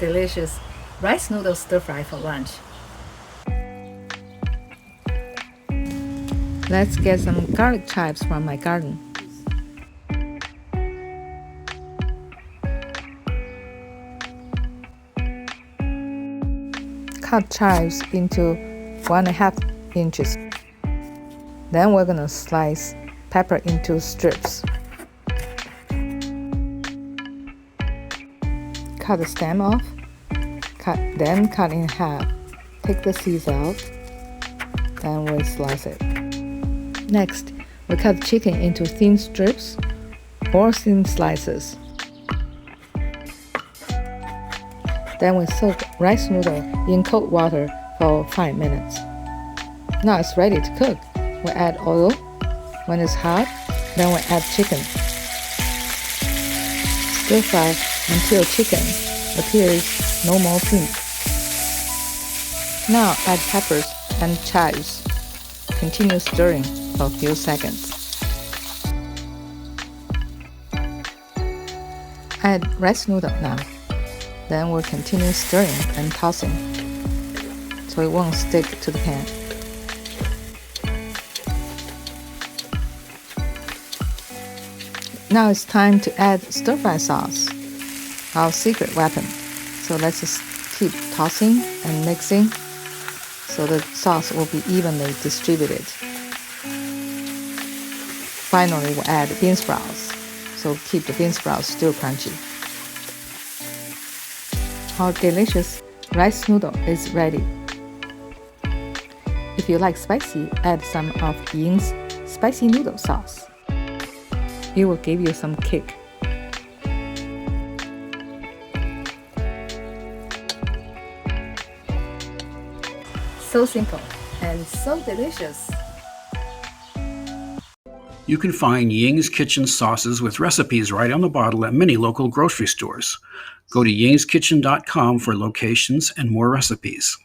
delicious rice noodle stir fry for lunch. Let's get some garlic chives from my garden. Cut chives into 1.5 inches. Then we're gonna slice pepper into strips. Cut the stem off, then cut in half. Take the seeds out, then we slice it. Next, we cut chicken into thin strips or thin slices. Then we soak rice noodle in cold water for 5 minutes. Now it's ready to cook. We add oil. When it's hot, then we add chicken. Stir fry until chicken appears no more pink. Now add peppers and chives. Continue stirring for a few seconds. Add rice noodle now. Then we'll continue stirring and tossing so it won't stick to the pan. Now it's time to add stir-fry sauce, our secret weapon. So let's just keep tossing and mixing so the sauce will be evenly distributed. Finally, we'll add bean sprouts, so keep the bean sprouts still crunchy. Our delicious rice noodle is ready. If you like spicy, add some of Ying's spicy noodle sauce. It will give you some kick. So simple and so delicious. You can find Ying's Kitchen sauces with recipes right on the bottle at many local grocery stores. Go to yingskitchen.com for locations and more recipes.